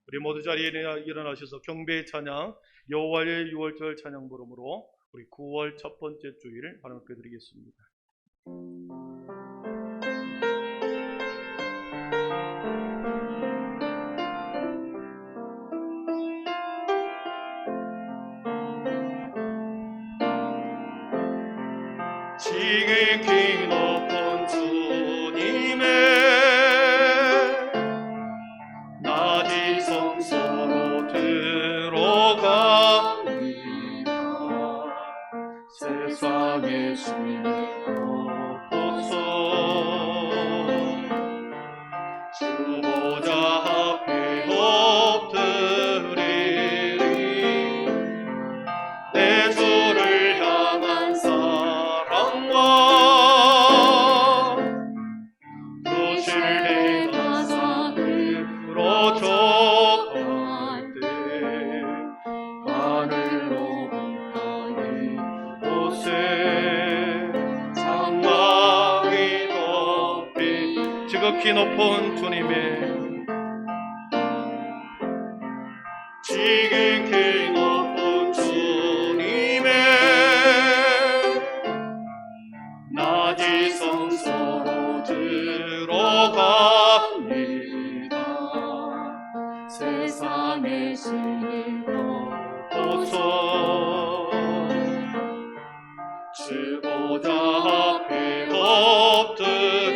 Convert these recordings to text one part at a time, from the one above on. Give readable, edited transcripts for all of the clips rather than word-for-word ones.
우리 모두 자리에 일어나셔서 경배의 찬양, 여호와의 유월절 찬양 부름으로 우리 9월 첫 번째 주일 하나님께 드리겠습니다. 지극히 높은 주님의 낮이 성소로 들어갑니다. 세상의 신을 높소서. 주 보좌 앞에 엎드리리. 내 주를 향한 사랑과 그 신뢰 가사으로 족할 때 하늘로 가까이 오세. 장막이 덮인 지극히 높은 주님의 지극히 높은 주님의 낮이 성소로 들어갑니다. 세상의 신을 보소. 주 보좌 앞에 엎드리리.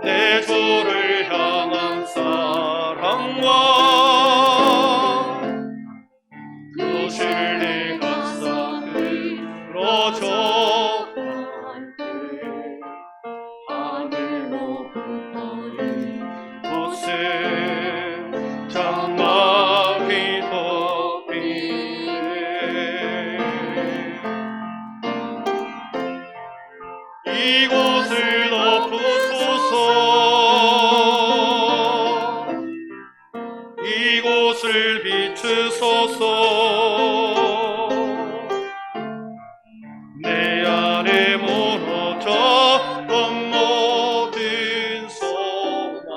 내 주를 향한 사랑과 그 신뢰 가사으로 족할 때 하늘로 가까이 오세. 장막이 덮이네. 이곳을 덮으소서. 이곳을 비추소서. 내 안에 무너졌던 모든 소망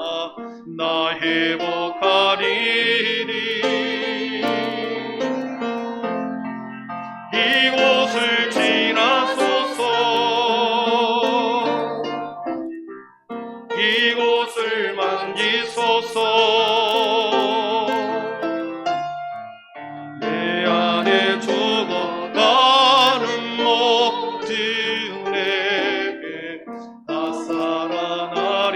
나 회복하리니. 이곳을 지나소서. 이곳을 만지소서. 내 안에 죽어가는 모든 내게 다 살아나리라.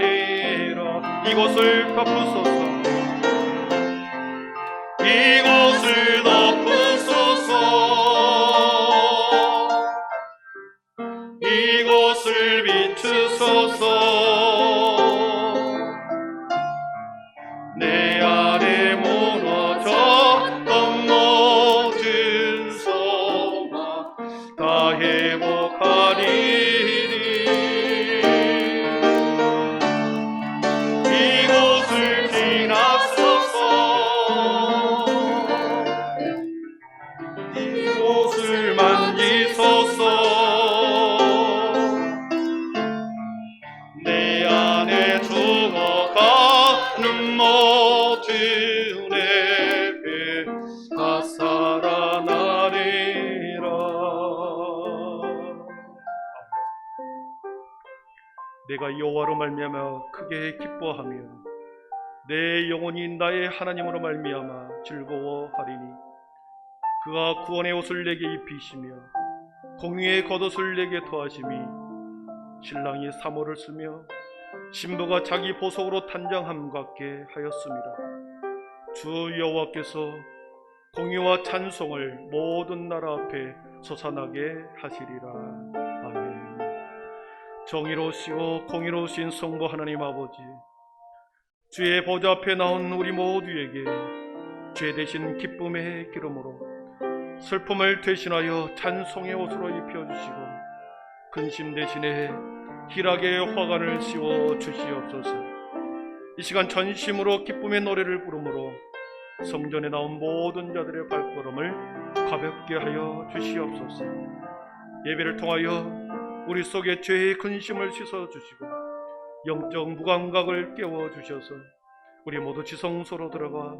이곳을 덮으소서. 이곳을 덮으소서. 이곳을 비추소서. 내 안에 무너졌던 모든 소망 다 회복하리니. 이곳을 지나소서. 이곳을 만지소서. 내 안에 죽어가는 모든 내게 다 살아나리라. 내가 여호와로 말미암아 크게 기뻐하며 내 영혼이 나의 하나님으로 말미암아 즐거워하리니. 그가 구원의 옷을 내게 입히시며 공의의 겉옷을 내게 더하심이 신랑이 사모를 쓰며 신부가 자기 보석으로 단장함 같게 하였습니다. 주 여호와께서 공의와 찬송을 모든 나라 앞에 솟아나게 하시리라. 아멘. 정의로우시고 공의로우신 성부 하나님 아버지, 주의 보좌 앞에 나온 우리 모두에게 죄 대신 기쁨의 기름으로 슬픔을 대신하여 찬송의 옷으로 입혀주시고 근심 대신에 희락의 화관을 씌워 주시옵소서. 이 시간 전심으로 기쁨의 노래를 부르므로 성전에 나온 모든 자들의 발걸음을 가볍게 하여 주시옵소서. 예배를 통하여 우리 속에 죄의 근심을 씻어주시고 영적 무감각을 깨워주셔서 우리 모두 지성소로 들어가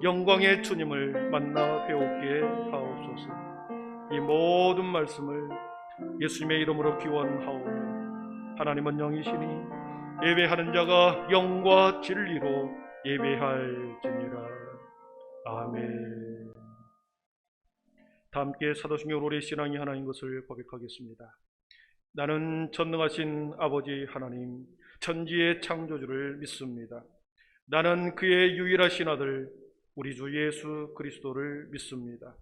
영광의 주님을 만나 배우게 하옵소서. 이 모든 말씀을 예수님의 이름으로 기원하오며, 하나님은 영이시니 예배하는 자가 영과 진리로 예배할지니라. 아멘. 다 함께 사도신경 우리의 신앙이 하나인 것을 고백하겠습니다. 나는 전능하신 아버지 하나님, 천지의 창조주를 믿습니다. 나는 그의 유일하신 아들 우리 주 예수 그리스도를 믿습니다.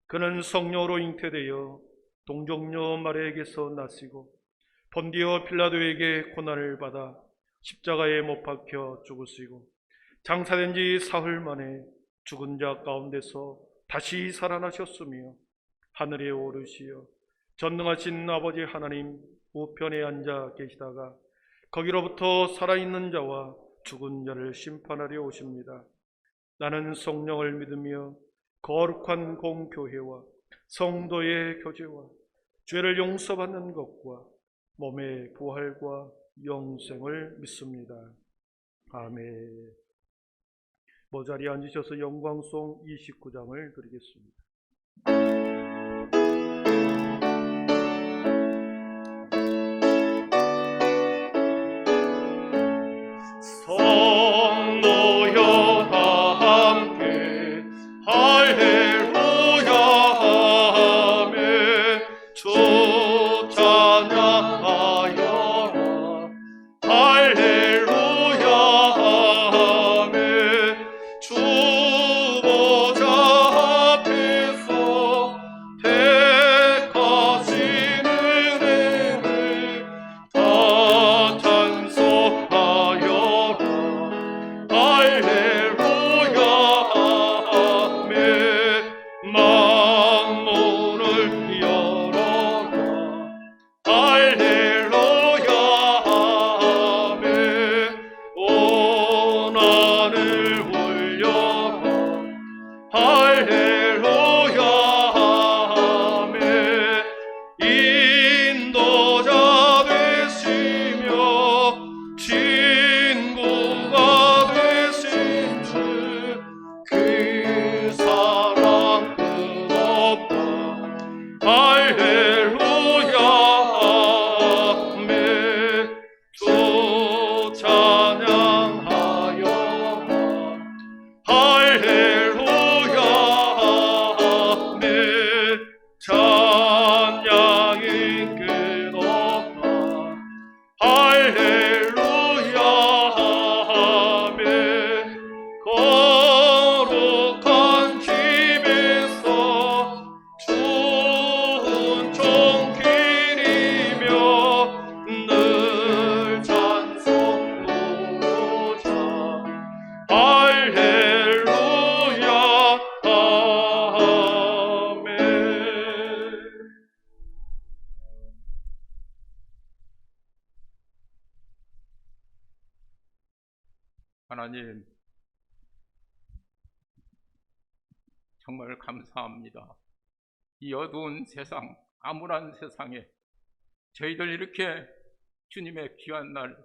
그는 성령으로 잉태되어 동정녀 마리아에게서 나시고 본디오 빌라도에게 고난을 받아 십자가에 못 박혀 죽으시고 장사된 지 사흘 만에 죽은 자 가운데서 다시 살아나셨으며 하늘에 오르시어 전능하신 아버지 하나님 우편에 앉아 계시다가 거기로부터 살아있는 자와 죽은 자를 심판하려 오십니다. 나는 성령을 믿으며 거룩한 공교회와 성도의 교제와 죄를 용서받는 것과 몸의 부활과 영생을 믿습니다. 아멘. 모자리에 앉으셔서 영광송 29장을 드리겠습니다. 성도여 다 함께 할렐루야 하며 주 찬양하여라. 할렐루야 하며 주 보좌 앞에서 택하신 은혜를 다 찬송하여라. 할렐루야 하며 만문을 열어라. 할렐루야 하며 온 하늘 울려라. 할렐루야 하며 인도자 되시며 친구가 되신 주 그 사랑 끝없다. 할렐루야 하며 주 찬양하여라. 할렐루야 하며 찬양이 끝없다. 할렐루야 하며 거룩한 집에서 좋은 종길이며 늘 찬송 부르자. 할렐루야 아멘. 하나님, 정말 감사합니다. 이 어두운 세상, 암울한 세상에 저희들 이렇게 주님의 귀한 날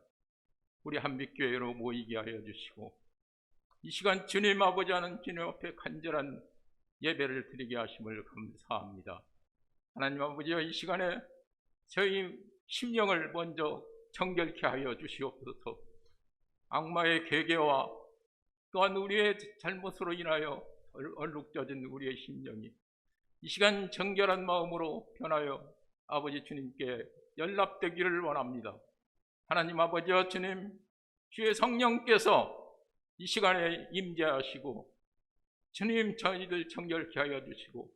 우리 한빛교회로 모이게 하여 주시고, 이 시간 주님 아버지 하는 주님 앞에 간절한 예배를 드리게 하심을 감사합니다. 하나님 아버지여, 이 시간에 저희 심령을 먼저 정결케 하여 주시옵소서. 악마의 계계와 또한 우리의 잘못으로 인하여 얼룩져진 우리의 심령이 이 시간 정결한 마음으로 변하여 아버지 주님께 연락되기를 원합니다. 하나님 아버지와 주님, 주의 성령께서 이 시간에 임재하시고 주님 저희들 정결케 하여 주시고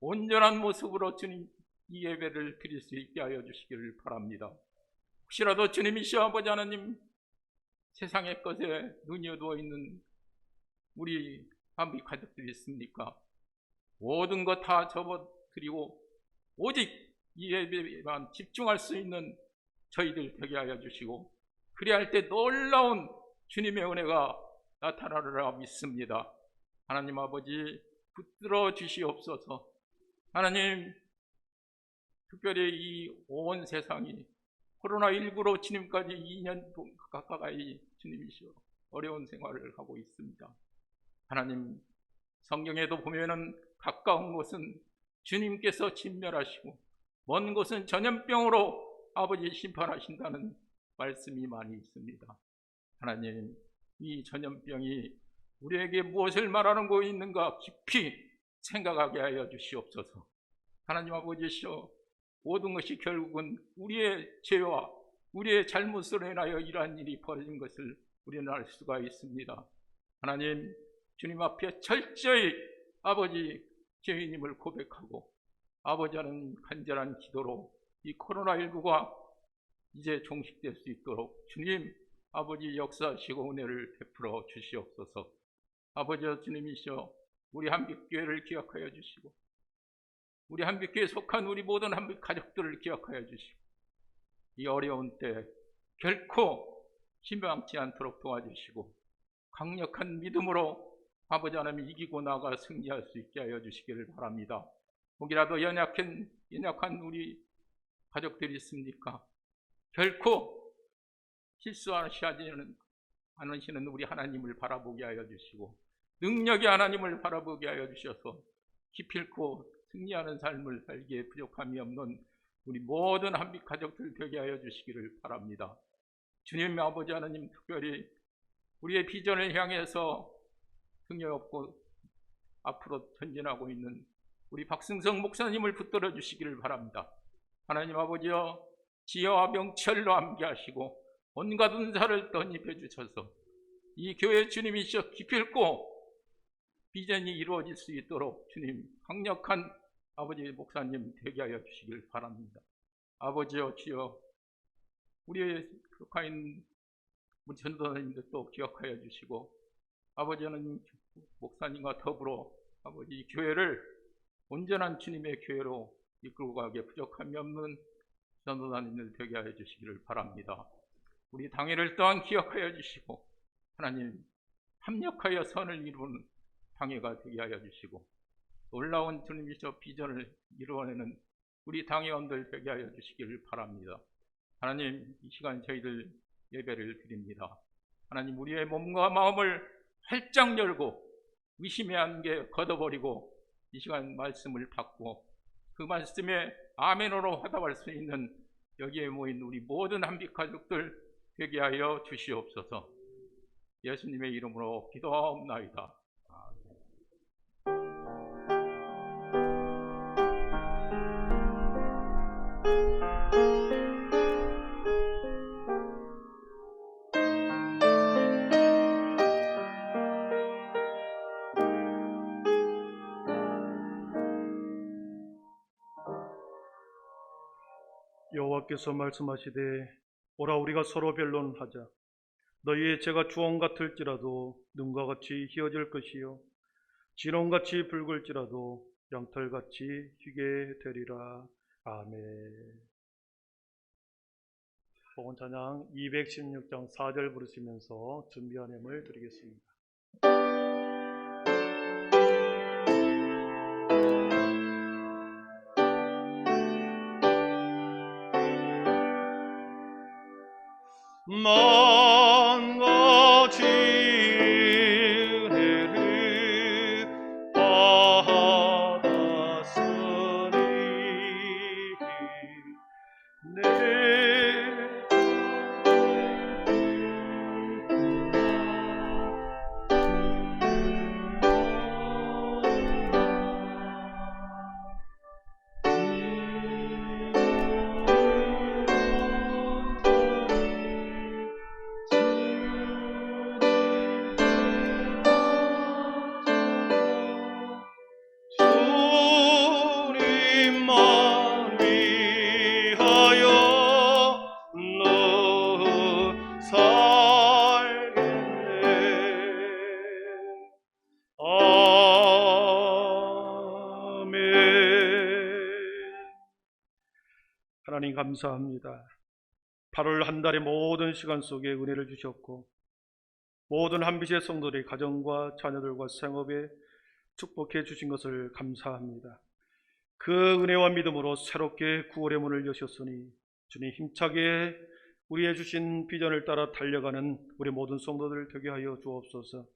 온전한 모습으로 주님 이 예배를 드릴 수 있게 하여 주시기를 바랍니다. 혹시라도 주님이시여 아버지 하나님, 세상의 것에 눈이 어두워 있는 우리 한빛 가족들이 있습니까? 모든 것 다 접어드리고 오직 이 예배에만 집중할 수 있는 저희들 되게 하여 주시고, 그리할 때 놀라운 주님의 은혜가 나타나리라 믿습니다. 하나님 아버지 붙들어 주시옵소서. 하나님, 특별히 이 온 세상이 코로나19로 주님까지 2년 가까이 주님이시여 어려운 생활을 하고 있습니다. 하나님, 성경에도 보면은 가까운 곳은 주님께서 진멸하시고 먼 곳은 전염병으로 아버지 심판하신다는 말씀이 많이 있습니다. 하나님, 이 전염병이 우리에게 무엇을 말하는 거 있는가 깊이 생각하게 하여 주시옵소서. 하나님 아버지시여, 모든 것이 결국은 우리의 죄와 우리의 잘못으로 인하여 이러한 일이 벌어진 것을 우리는 알 수가 있습니다. 하나님, 주님 앞에 철저히 아버지 죄인임을 고백하고 아버지 하는 간절한 기도로 이 코로나19가 이제 종식될 수 있도록 주님 아버지 역사하시고 은혜를 베풀어 주시옵소서. 아버지와 주님이시여, 우리 한빛교회를 기억하여 주시고 우리 한빛교회에 속한 우리 모든 한빛 가족들을 기억하여 주시고 이 어려운 때 결코 희망치 않도록 도와주시고 강력한 믿음으로 아버지 하나님 이기고 나가 승리할 수 있게 하여 주시기를 바랍니다. 혹이라도 연약한 우리 가족들이 있습니까? 결코 실수하시지는 않으시는 우리 하나님을 바라보게 하여 주시고 능력의 하나님을 바라보게 하여 주셔서 기필코 승리하는 삶을 살기에 부족함이 없는 우리 모든 한빛 가족들 되게 하여 주시기를 바랍니다. 주님 아버지 하나님, 특별히 우리의 비전을 향해서 승리 없고 앞으로 전진하고 있는 우리 박승성 목사님을 붙들어 주시기를 바랍니다. 하나님 아버지여, 지혜와 명철로 함께하시고 온갖 은사를 덧입혀 주셔서 이 교회 주님이시여 기필코 비전이 이루어질 수 있도록 주님 강력한 아버지 목사님 되게 하여 주시길 바랍니다. 아버지여, 주여, 우리의 속하인 우리 전도사님들도 기억하여 주시고 아버지는 목사님과 더불어 아버지 이 교회를 온전한 주님의 교회로 이끌고 가기에 부족함이 없는 전도사님들 되게 하여 주시기를 바랍니다. 우리 당회를 또한 기억하여 주시고 하나님 합력하여 선을 이루는 당회가 되게 하여 주시고 놀라운 주님이셔 비전을 이루어내는 우리 당회원들 되게 하여 주시기를 바랍니다. 하나님, 이 시간 저희들 예배를 드립니다. 하나님, 우리의 몸과 마음을 활짝 열고 의심의 안개 걷어버리고 이 시간 말씀을 받고 그 말씀에 아멘으로 화답할 수 있는 여기에 모인 우리 모든 한빛 가족들 되게 하여 주시옵소서. 예수님의 이름으로 기도하옵나이다. 여호와께서 말씀하시되 오라 우리가 서로 변론하자. 너희의 죄가 주홍 같을지라도 눈과 같이 희어질 것이요 진홍같이 붉을지라도 양털같이 희게 되리라. 아멘. 복음 찬양 216장 4절 부르시면서 준비한 예물 드리겠습니다. 만가지 은혜를 받았으니 주님만 위하여 너 살겠네. 아멘. 하나님 감사합니다. 8월 한 달의 모든 시간 속에 은혜를 주셨고 모든 한빛의 성도들의 가정과 자녀들과 생업에 축복해 주신 것을 감사합니다. 그 은혜와 믿음으로 새롭게 9월의 문을 여셨으니 주님 힘차게 우리의 주신 비전을 따라 달려가는 우리 모든 성도들 되게 하여 주옵소서.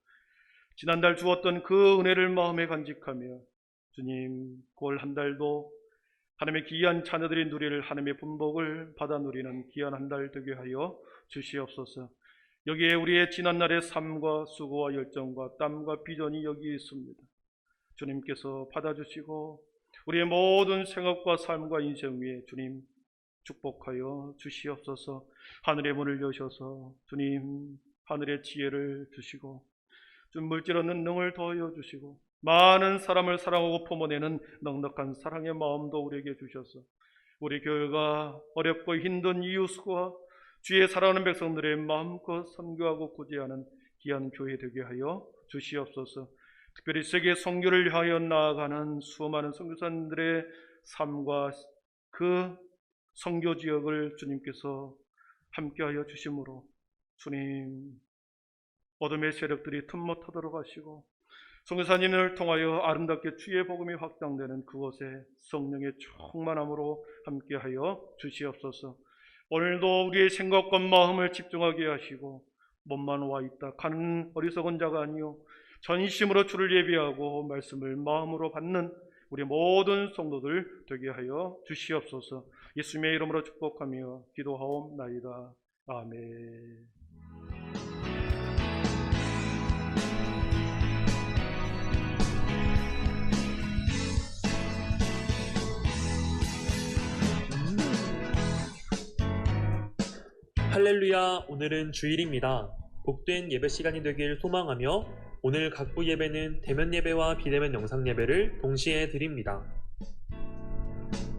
지난달 주었던 그 은혜를 마음에 간직하며 주님, 9월 한 달도 하나님의 귀한 자녀들이 누릴 하나님의 분복을 받아 누리는 귀한 한 달 되게 하여 주시옵소서. 여기에 우리의 지난날의 삶과 수고와 열정과 땀과 비전이 여기 있습니다. 주님께서 받아주시고 우리의 모든 생각과 삶과 인생 위에 주님 축복하여 주시옵소서. 하늘의 문을 여셔서 주님 하늘의 지혜를 주시고 좀 물질 얻는 능을 더하여 주시고 많은 사람을 사랑하고 품어내는 넉넉한 사랑의 마음도 우리에게 주셔서 우리 교회가 어렵고 힘든 이웃과 주의 사랑하는 백성들의 마음껏 선교하고 구제하는 귀한 교회 되게 하여 주시옵소서. 특별히 세계 선교를 향하여 나아가는 수많은 선교사님들의 삶과 그 선교 지역을 주님께서 함께하여 주심으로 주님 어둠의 세력들이 틈못 터도록 하시고 선교사님을 통하여 아름답게 주의 복음이 확장되는 그곳에 성령의 충만함으로 함께하여 주시옵소서. 오늘도 우리의 생각과 마음을 집중하게 하시고 몸만 와 있다 가는 어리석은 자가 아니요 전심으로 주를 예비하고 말씀을 마음으로 받는 우리 모든 성도들 되게 하여 주시옵소서. 예수님의 이름으로 축복하며 기도하옵나이다. 아멘. 할렐루야, 오늘은 주일입니다. 복된 예배 시간이 되길 소망하며 오늘 각부 예배는 대면 예배와 비대면 영상 예배를 동시에 드립니다.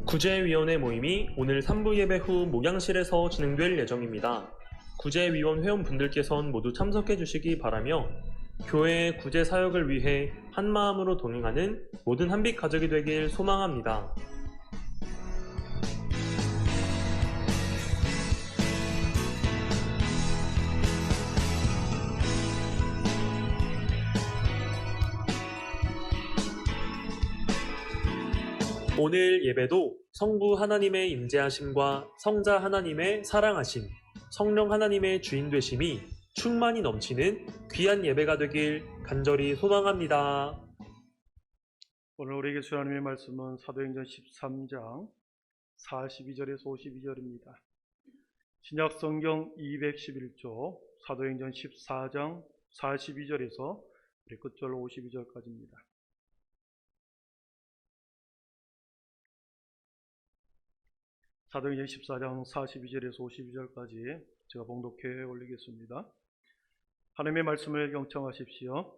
구제위원회 모임이 오늘 3부 예배 후 목양실에서 진행될 예정입니다. 구제위원 회원분들께선 모두 참석해 주시기 바라며 교회의 구제 사역을 위해 한마음으로 동행하는 모든 한빛 가족이 되길 소망합니다. 오늘 예배도 성부 하나님의 임재하심과 성자 하나님의 사랑하심, 성령 하나님의 주인 되심이 충만히 넘치는 귀한 예배가 되길 간절히 소망합니다. 오늘 우리에게 주신 하나님의 말씀은 사도행전 13장 42절에서 52절입니다. 신약성경 211조 사도행전 14장 42절에서 끝절 52절까지입니다. 사도행전 14장 42절에서 52절까지 제가 봉독해 올리겠습니다. 하나님의 말씀을 경청하십시오.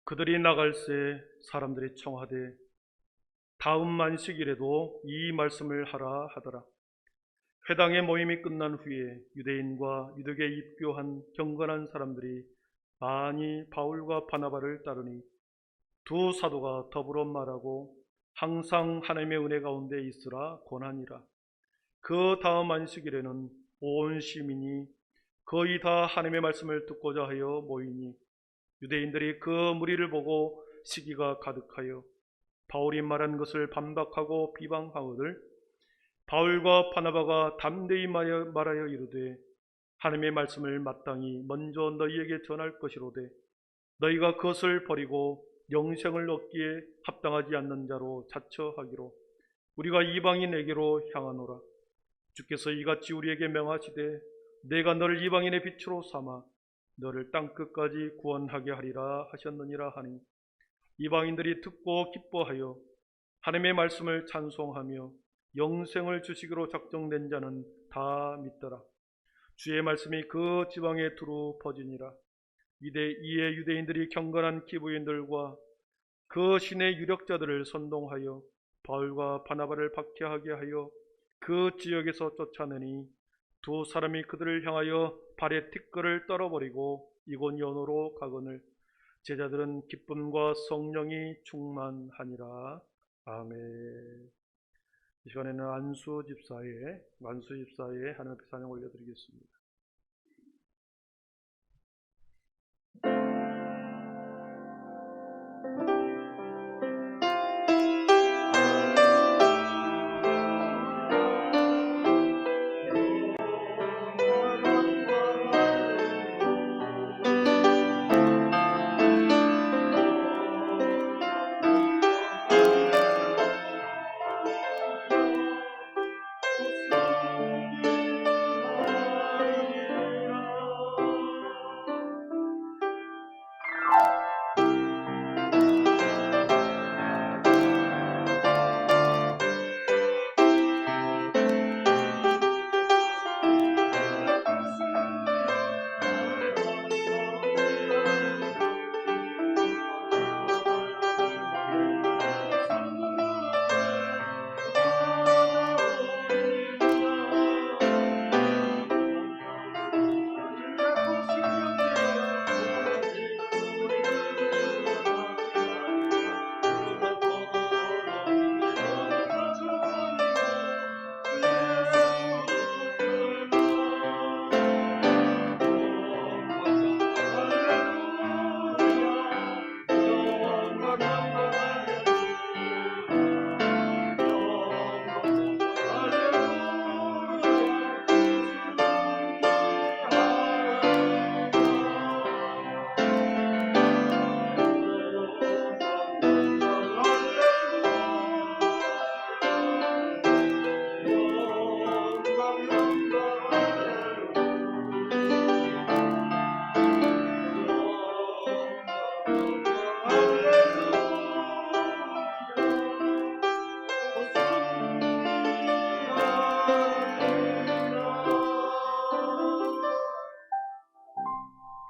그들이 나갈새 사람들이 청하되 다음 만식일에도 이 말씀을 하라 하더라. 회당의 모임이 끝난 후에 유대인과 유대교에 입교한 경건한 사람들이 많이 바울과 바나바를 따르니 두 사도가 더불어 말하고 항상 하나님의 은혜 가운데 있으라 권하니라. 그 다음 안식일에는 온 시민이 거의 다 하나님의 말씀을 듣고자 하여 모이니 유대인들이 그 무리를 보고 시기가 가득하여 바울이 말한 것을 반박하고 비방하거늘 바울과 바나바가 담대히 말하여 이르되 하나님의 말씀을 마땅히 먼저 너희에게 전할 것이로되 너희가 그것을 버리고 영생을 얻기에 합당하지 않는 자로 자처하기로 우리가 이방인에게로 향하노라. 주께서 이같이 우리에게 명하시되 내가 너를 이방인의 빛으로 삼아 너를 땅끝까지 구원하게 하리라 하셨느니라 하니 이방인들이 듣고 기뻐하여 하나님의 말씀을 찬송하며 영생을 주시기로 작정된 자는 다 믿더라. 주의 말씀이 그 지방에 두루 퍼지니라. 이에 유대인들이 경건한 기부인들과 그 신의 유력자들을 선동하여 바울과 바나바를 박해하게 하여 그 지역에서 쫓아내니 두 사람이 그들을 향하여 발에 티끌을 떨어버리고 이곤연으로 가거늘 제자들은 기쁨과 성령이 충만하니라. 아멘. 이 시간에는 안수 집사의 하나님 앞에 찬양 올려드리겠습니다.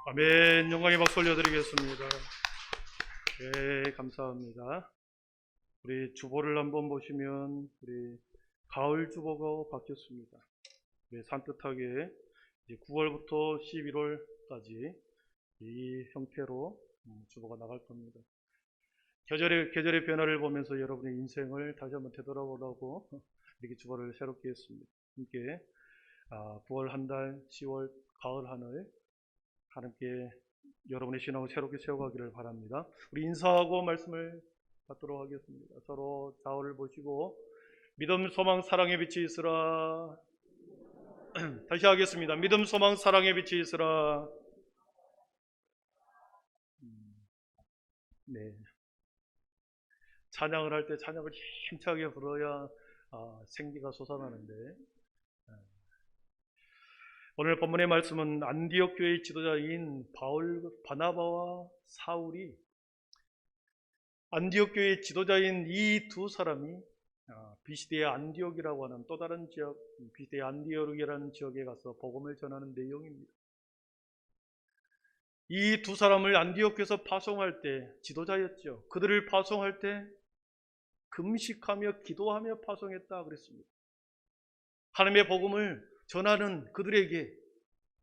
아멘. 영광의 박수 올려드리겠습니다. 네, 감사합니다. 우리 주보를 한번 보시면 우리 가을 주보가 바뀌었습니다. 네, 산뜻하게 이제 9월부터 11월까지 이 형태로 주보가 나갈 겁니다. 계절의 변화를 보면서 여러분의 인생을 다시 한번 되돌아보라고 이렇게 주보를 새롭게 했습니다. 함께 9월 한 달, 10월 가을 하늘 하나님께 여러분의 신앙을 새롭게 세워가기를 바랍니다. 우리 인사하고 말씀을 받도록 하겠습니다. 서로 좌우를 보시고 믿음, 소망, 사랑의 빛이 있으라. 다시 하겠습니다. 믿음, 소망, 사랑의 빛이 있으라. 네. 찬양을 할 때 찬양을 힘차게 불어야 생기가 솟아나는데, 오늘 본문의 말씀은 안디옥 교회의 지도자인 바나바와 사울이, 안디옥 교회의 지도자인 이 두 사람이 비시드의 안디옥이라고 하는 또 다른 지역, 비시드의 안디옥이라는 지역에 가서 복음을 전하는 내용입니다. 이 두 사람을 안디옥에서 파송할 때, 지도자였죠. 그들을 파송할 때 금식하며 기도하며 파송했다 그랬습니다. 하나님의 복음을 전하는 그들에게,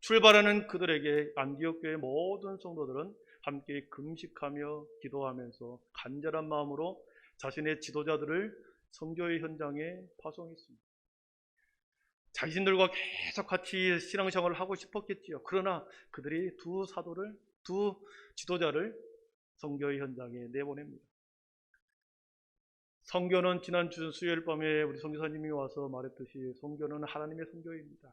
출발하는 그들에게 안디옥 교회 모든 성도들은 함께 금식하며 기도하면서 간절한 마음으로 자신의 지도자들을 선교의 현장에 파송했습니다. 자신들과 계속 같이 신앙생활을 하고 싶었겠지요. 그러나 그들이 두 지도자를 선교의 현장에 내보냅니다. 선교는 지난주 수요일 밤에 우리 선교사님이 와서 말했듯이 선교는 하나님의 선교입니다.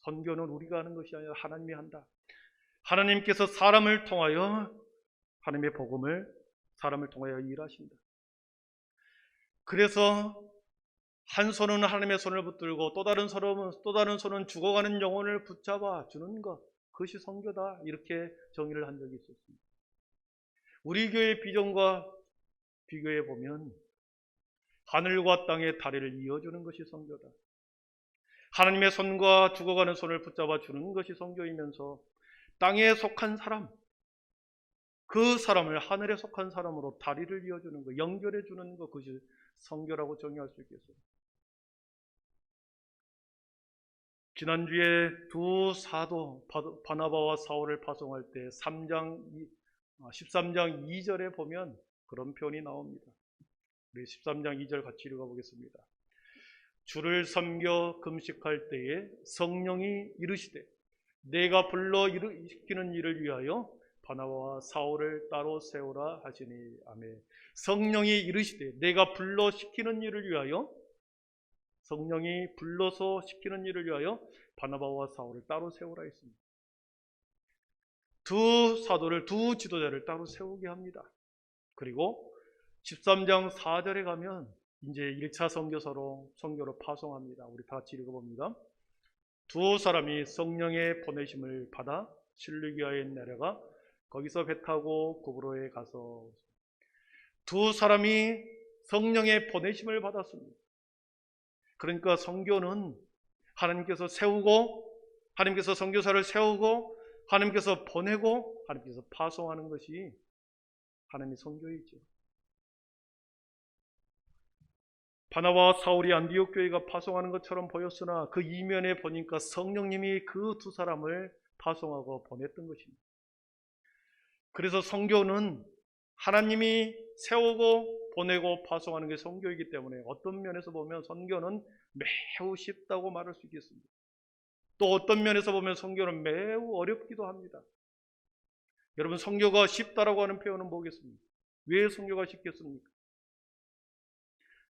선교는 우리가 하는 것이 아니라 하나님이 한다. 하나님께서 사람을 통하여 하나님의 복음을 사람을 통하여 일하신다. 그래서 한 손은 하나님의 손을 붙들고 또 다른 손은 죽어가는 영혼을 붙잡아 주는 것, 그것이 선교다, 이렇게 정의를 한 적이 있었습니다. 우리 교회의 비전과 비교해 보면 하늘과 땅의 다리를 이어주는 것이 선교다. 하나님의 손과 죽어가는 손을 붙잡아 주는 것이 선교이면서 땅에 속한 사람, 그 사람을 하늘에 속한 사람으로 다리를 이어주는 것, 연결해 주는 것, 그것이 선교라고 정의할 수 있겠어요. 지난주에 두 사도 바나바와 사울을 파송할 때 13장 2절에 보면 그런 표현이 나옵니다. 우리 13장 2절 같이 읽어보겠습니다. 주를 섬겨 금식할 때에 성령이 이르시되 내가 불러 시키는 일을 위하여 바나바와 사울을 따로 세우라 하시니. 아멘. 성령이 이르시되 내가 불러 시키는 일을 위하여, 성령이 불러서 시키는 일을 위하여 바나바와 사울을 따로 세우라 했습니다. 두 사도를, 두 지도자를 따로 세우게 합니다. 그리고 13장 4절에 가면 이제 1차 선교로 파송합니다. 우리 다 같이 읽어봅니다. 두 사람이 성령의 보내심을 받아 실루기아에 내려가 거기서 배 타고 구브로에 가서, 두 사람이 성령의 보내심을 받았습니다. 그러니까 선교는 하나님께서 세우고, 하나님께서 선교사를 세우고, 하나님께서 보내고, 하나님께서 파송하는 것이 하나님의 선교이죠. 바나바와 사울이 안디옥 교회가 파송하는 것처럼 보였으나 그 이면에 보니까 성령님이 그 두 사람을 파송하고 보냈던 것입니다. 그래서 선교는 하나님이 세우고 보내고 파송하는 게 선교이기 때문에 어떤 면에서 보면 선교는 매우 쉽다고 말할 수 있겠습니다. 또 어떤 면에서 보면 선교는 매우 어렵기도 합니다. 여러분, 선교가 쉽다라고 하는 표현은 뭐겠습니까? 왜 선교가 쉽겠습니까?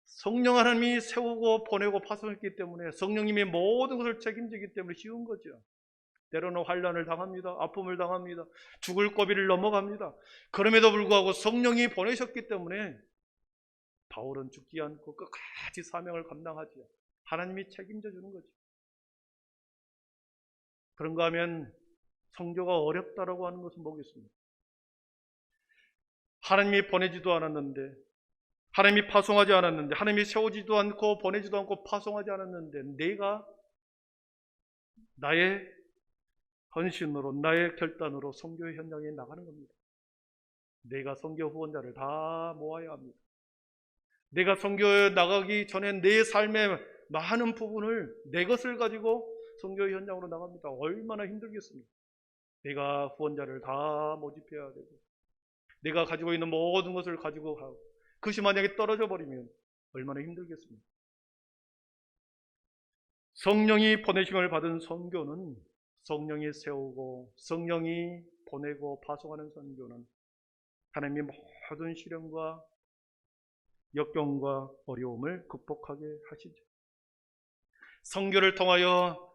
성령 하나님이 세우고 보내고 파송했기 때문에, 성령님이 모든 것을 책임지기 때문에 쉬운 거죠. 때로는 환난을 당합니다. 아픔을 당합니다. 죽을 고비를 넘어갑니다. 그럼에도 불구하고 성령이 보내셨기 때문에 바울은 죽지 않고 끝까지 사명을 감당하죠. 하나님이 책임져 주는 거죠. 그런가 하면 선교가 어렵다라고 하는 것은 뭐겠습니까? 하나님이 보내지도 않았는데, 하나님이 파송하지 않았는데, 하나님이 세우지도 않고 보내지도 않고 파송하지 않았는데, 내가 나의 헌신으로 나의 결단으로 선교 현장에 나가는 겁니다. 내가 선교 후원자를 다 모아야 합니다. 내가 선교에 나가기 전에 내 삶의 많은 부분을 내 것을 가지고 선교 현장으로 나갑니다. 얼마나 힘들겠습니까? 내가 후원자를 다 모집해야 되고 내가 가지고 있는 모든 것을 가지고 가고 그것이 만약에 떨어져 버리면 얼마나 힘들겠습니까? 성령이 보내심을 받은 선교는 성령이 세우고 성령이 보내고 파송하는 선교는 하나님이 모든 시련과 역경과 어려움을 극복하게 하시죠. 선교를 통하여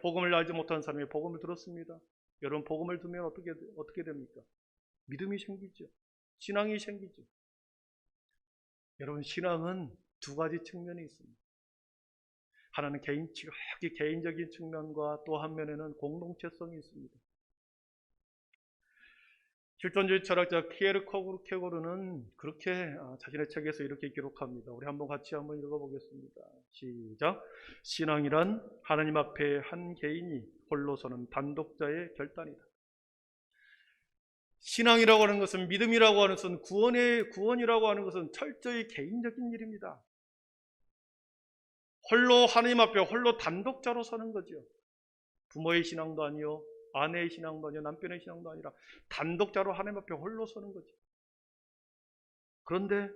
복음을 알지 못한 사람이 복음을 들었습니다. 여러분 복음을 들으면 어떻게 됩니까? 믿음이 생기죠. 신앙이 생기죠. 여러분 신앙은 두 가지 측면이 있습니다. 하나는 지극히 개인적인 측면과 또 한면에는 공동체성이 있습니다. 실존주의 철학자 키에르케고르는 그렇게 자신의 책에서 이렇게 기록합니다. 우리 같이 한번 읽어보겠습니다. 시작. 신앙이란 하나님 앞에 한 개인이 홀로서는 단독자의 결단이다. 신앙이라고 하는 것은 믿음이라고 하는 것은 구원이라고 하는 것은 철저히 개인적인 일입니다. 홀로 하나님 앞에 홀로 단독자로 서는 거죠. 부모의 신앙도 아니요, 아내의 신앙도 아니요, 남편의 신앙도 아니라 단독자로 하나님 앞에 홀로 서는 거죠. 그런데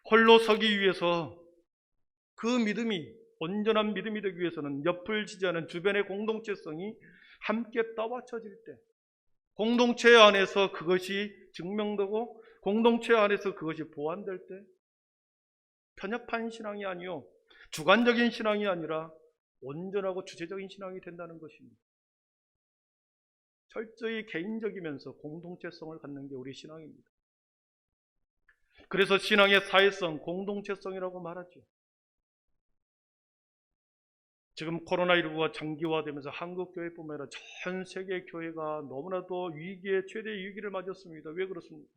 홀로 서기 위해서 그 믿음이 온전한 믿음이 되기 위해서는 옆을 지지하는 주변의 공동체성이 함께 떠받쳐질 때 공동체 안에서 그것이 증명되고 공동체 안에서 그것이 보완될 때 편협한 신앙이 아니요 주관적인 신앙이 아니라 온전하고 주체적인 신앙이 된다는 것입니다. 철저히 개인적이면서 공동체성을 갖는 게 우리 신앙입니다. 그래서 신앙의 사회성, 공동체성이라고 말하죠. 지금 코로나19가 장기화되면서 한국교회뿐만 아니라 전 세계 교회가 너무나도 최대 위기를 맞았습니다. 왜 그렇습니까?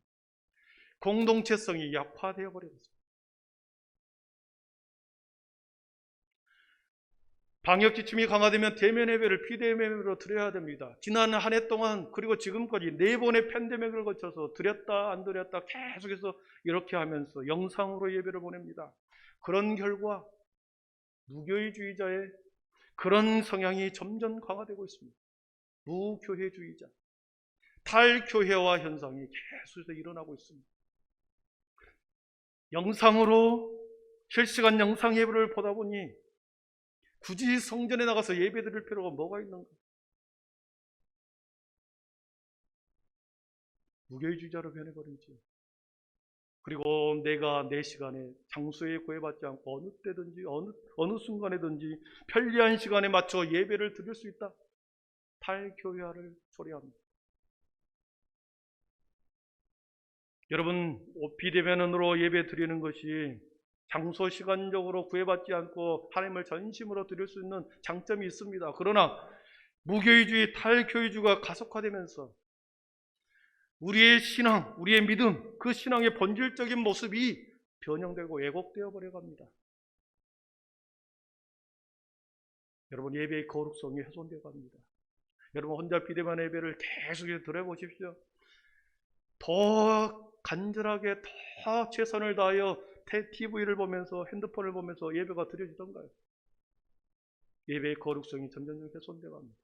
공동체성이 약화되어 버렸습니다. 방역 지침이 강화되면 대면 예배를 비대면 예배로 드려야 됩니다. 지난 한 해 동안 그리고 지금까지 4번의 팬데믹을 거쳐서 드렸다 안 드렸다 계속해서 이렇게 하면서 영상으로 예배를 보냅니다. 그런 결과 무교회주의자의 그런 성향이 점점 강화되고 있습니다. 무교회주의자, 탈교회화 현상이 계속해서 일어나고 있습니다. 영상으로 실시간 영상 예배를 보다 보니 굳이 성전에 나가서 예배 드릴 필요가 뭐가 있는가? 무교회주의자로 변해버리죠. 그리고 내가 내 시간에 장소에 구애받지 않고 어느 때든지 어느 순간에든지 편리한 시간에 맞춰 예배를 드릴 수 있다. 탈교회화를 초래합니다. 여러분 비대면으로 예배 드리는 것이 장소 시간적으로 구애받지 않고 하나님을 전심으로 드릴 수 있는 장점이 있습니다. 그러나 무교회주의, 탈교회주의가 가속화되면서 우리의 신앙, 우리의 믿음, 그 신앙의 본질적인 모습이 변형되고 왜곡되어 버려갑니다. 여러분 예배의 거룩성이 훼손되어 갑니다. 여러분 혼자 비대면 예배를 계속해서 드려보십시오. 더 간절하게 더 최선을 다하여 TV를 보면서 핸드폰을 보면서 예배가 드려지던가요? 예배의 거룩성이 점점 훼손되어 갑니다.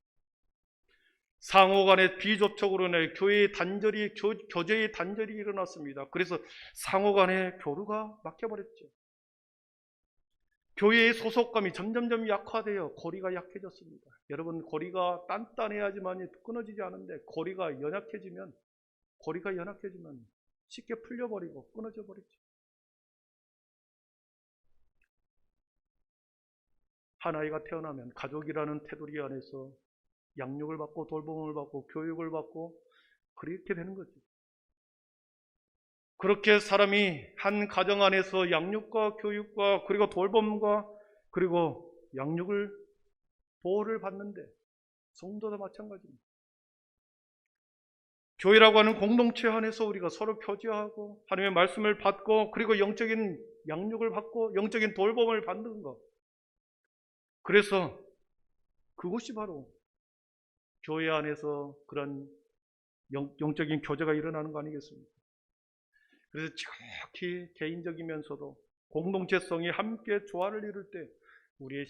상호간의 비접촉으로 인해 교제의 단절이 일어났습니다. 그래서 상호간의 교류가 막혀버렸죠. 교회의 소속감이 점점점 약화되어 고리가 약해졌습니다. 여러분 고리가 단단해야지만 끊어지지 않은데 고리가 연약해지면 쉽게 풀려버리고 끊어져 버리죠. 한 아이가 태어나면 가족이라는 테두리 안에서 양육을 받고 돌봄을 받고 교육을 받고 그렇게 되는 거죠. 그렇게 사람이 한 가정 안에서 양육과 교육과 그리고 돌봄과 그리고 양육을 보호를 받는데 성도도 마찬가지입니다. 교회라고 하는 공동체 안에서 우리가 서로 교제하고 하나님의 말씀을 받고 그리고 영적인 양육을 받고 영적인 돌봄을 받는 것. 그래서 그것이 바로 교회 안에서 그런 영적인 교제가 일어나는 거 아니겠습니까? 그래서 지극히 개인적이면서도 공동체성이 함께 조화를 이룰 때 우리의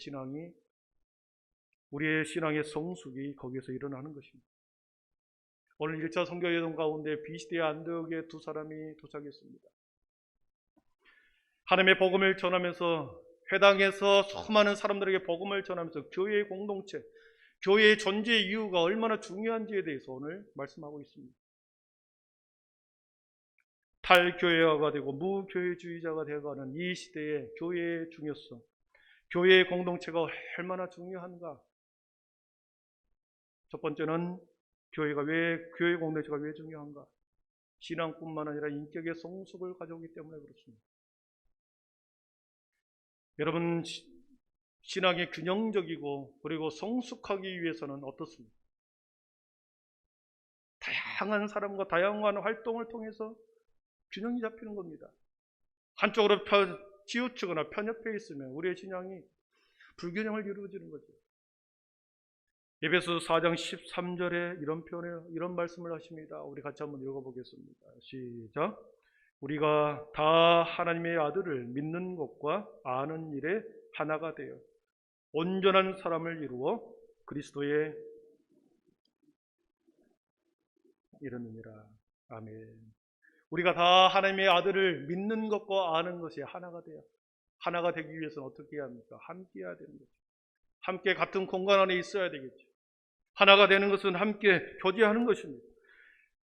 신앙의 성숙이 거기에서 일어나는 것입니다. 오늘 1차 선교여정 가운데 비시대 안디옥에 두 사람이 도착했습니다. 하나님의 복음을 전하면서 회당에서 수많은 사람들에게 복음을 전하면서 교회의 공동체, 교회의 존재의 이유가 얼마나 중요한지에 대해서 오늘 말씀하고 있습니다. 탈교회화가 되고 무교회주의자가 되어가는 이 시대의 교회의 중요성, 교회의 공동체가 얼마나 중요한가. 첫 번째는 교회 공동체가 왜 중요한가? 신앙뿐만 아니라 인격의 성숙을 가져오기 때문에 그렇습니다. 여러분, 신앙이 균형적이고 그리고 성숙하기 위해서는 어떻습니까? 다양한 사람과 다양한 활동을 통해서 균형이 잡히는 겁니다. 한쪽으로 치우치거나 편협해 있으면 우리의 신앙이 불균형을 이루어지는 거죠. 에베소 4장 13절에 이런 말씀을 하십니다. 우리 같이 한번 읽어보겠습니다. 시작. 우리가 다 하나님의 아들을 믿는 것과 아는 일에 하나가 되어 온전한 사람을 이루어 그리스도에 이르느니라. 아멘. 우리가 다 하나님의 아들을 믿는 것과 아는 것이 하나가 돼요. 하나가 되기 위해서는 어떻게 해야 합니까? 함께 해야 되는 거죠. 함께 같은 공간 안에 있어야 되겠죠. 하나가 되는 것은 함께 교제하는 것입니다.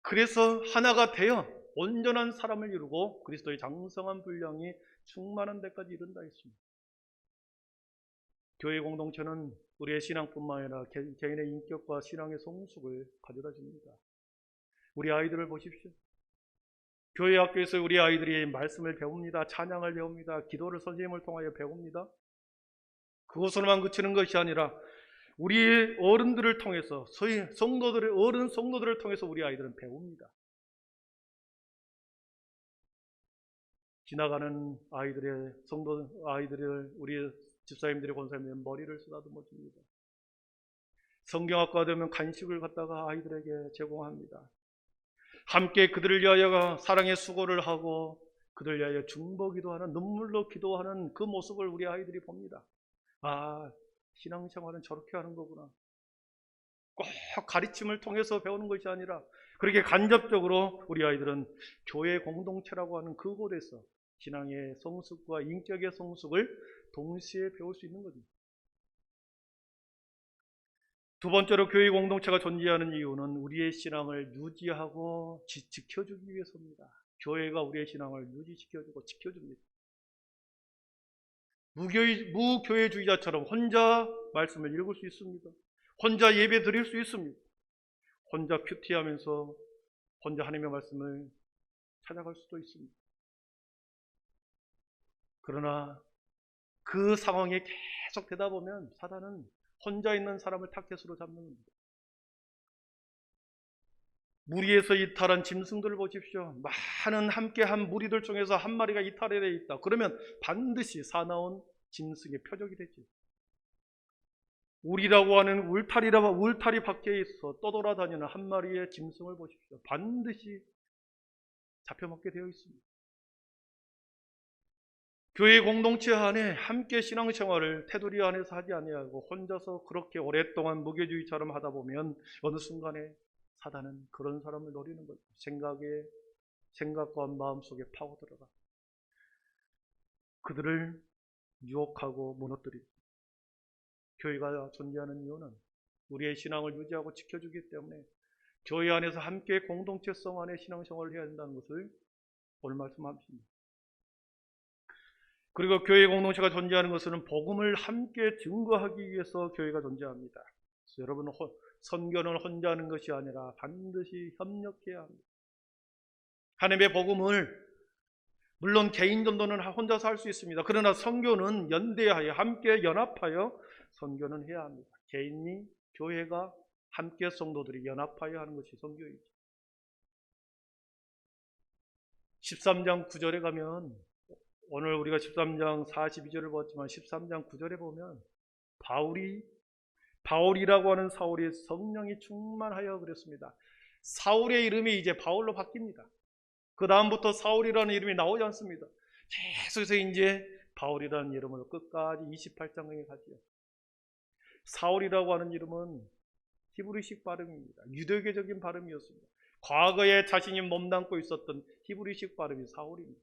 그래서 하나가 되어 온전한 사람을 이루고 그리스도의 장성한 분량이 충만한 데까지 이른다 했습니다. 교회 공동체는 우리의 신앙뿐만 아니라 개인의 인격과 신앙의 성숙을 가져다 줍니다. 우리 아이들을 보십시오. 교회 학교에서 우리 아이들이 말씀을 배웁니다. 찬양을 배웁니다. 기도를 선생님을 통하여 배웁니다. 그것으로만 그치는 것이 아니라 우리 어른들을 통해서 어른 성도들을 통해서 우리 아이들은 배웁니다. 지나가는 아이들을 우리 집사님들이 권사님들이 머리를 쓰다듬어 줍니다. 성경학과 되면 간식을 갖다가 아이들에게 제공합니다. 함께 그들을 위하여 사랑의 수고를 하고 그들을 위하여 중보기도 하는 눈물로 기도하는 그 모습을 우리 아이들이 봅니다. 아, 신앙생활은 저렇게 하는 거구나. 꼭 가르침을 통해서 배우는 것이 아니라 그렇게 간접적으로 우리 아이들은 교회 공동체라고 하는 그곳에서 신앙의 성숙과 인격의 성숙을 동시에 배울 수 있는 거죠. 두 번째로 교회 공동체가 존재하는 이유는 우리의 신앙을 유지하고 지켜주기 위해서입니다. 교회가 우리의 신앙을 유지시켜주고 지켜줍니다. 무교회주의자처럼 혼자 말씀을 읽을 수 있습니다. 혼자 예배 드릴 수 있습니다. 혼자 큐티하면서 혼자 하나님의 말씀을 찾아갈 수도 있습니다. 그러나 그 상황에 계속 되다 보면 사단은 혼자 있는 사람을 타겟으로 잡는 겁니다. 무리에서 이탈한 짐승들을 보십시오. 많은 함께한 무리들 중에서 한 마리가 이탈해 있다. 그러면 반드시 사나운 짐승의 표적이 되지. 우리라고 하는 울타리 밖에 있어 떠돌아다니는 한 마리의 짐승을 보십시오. 반드시 잡혀먹게 되어 있습니다. 교회 공동체 안에 함께 신앙생활을 테두리 안에서 하지 아니하고 혼자서 그렇게 오랫동안 무교주의처럼 하다 보면 어느 순간에 사단은 그런 사람을 노리는 거죠. 생각과 마음속에 파고들어가 그들을 유혹하고 무너뜨리죠. 교회가 존재하는 이유는 우리의 신앙을 유지하고 지켜주기 때문에 교회 안에서 함께 공동체성 안에 신앙생활을 해야 된다는 것을 오늘 말씀하십니다. 그리고 교회 공동체가 존재하는 것은 복음을 함께 증거하기 위해서 교회가 존재합니다. 그래서 여러분, 선교는 혼자 하는 것이 아니라 반드시 협력해야 합니다. 하나님의 복음을 물론 개인 전도는 혼자서 할 수 있습니다. 그러나 선교는 연대하여 함께 연합하여 선교는 해야 합니다. 개인이 교회가 함께 성도들이 연합하여 하는 것이 선교이죠. 13장 9절에 가면 오늘 우리가 13장 42절을 보았지만 13장 9절에 보면 바울이 바울이라고 하는 사울이 성령이 충만하여 그랬습니다. 사울의 이름이 이제 바울로 바뀝니다. 그 다음부터 사울이라는 이름이 나오지 않습니다. 계속해서 이제 바울이라는 이름으로 끝까지 28장에 가지요. 사울이라고 하는 이름은 히브리식 발음입니다. 유대교적인 발음이었습니다. 과거에 자신이 몸담고 있었던 히브리식 발음이 사울입니다.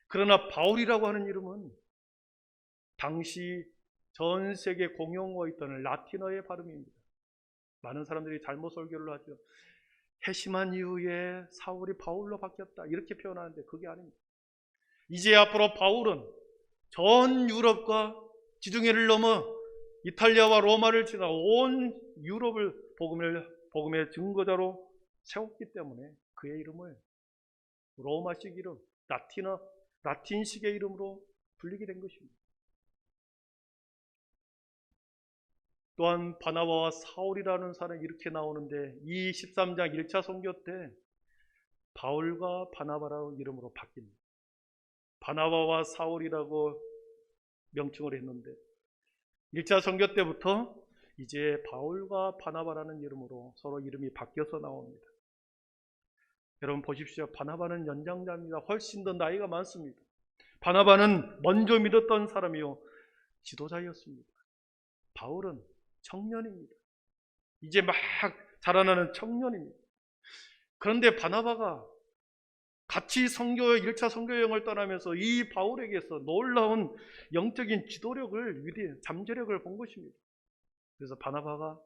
그러나 바울이라고 하는 이름은 당시 전 세계 공용어 있던 라틴어의 발음입니다. 많은 사람들이 잘못 설교를 하죠. 회심한 이후에 사울이 바울로 바뀌었다 이렇게 표현하는데 그게 아닙니다. 이제 앞으로 바울은 전 유럽과 지중해를 넘어 이탈리아와 로마를 지나 온 유럽을 복음의 증거자로 세웠기 때문에 그의 이름을 로마식 이름, 라틴식의 이름으로 불리게 된 것입니다. 또한 바나바와 사울이라는 사람이 이렇게 나오는데 이 13장 1차 선교 때 바울과 바나바라는 이름으로 바뀝니다. 바나바와 사울이라고 명칭을 했는데 1차 선교 때부터 이제 바울과 바나바라는 이름으로 서로 이름이 바뀌어서 나옵니다. 여러분 보십시오. 바나바는 연장자입니다. 훨씬 더 나이가 많습니다. 바나바는 먼저 믿었던 사람이요 지도자였습니다. 바울은 청년입니다. 이제 막 자라나는 청년입니다. 그런데 바나바가 같이 1차 선교 여행을 떠나면서 이 바울에게서 놀라운 영적인 지도력을, 잠재력을 본 것입니다. 그래서 바나바가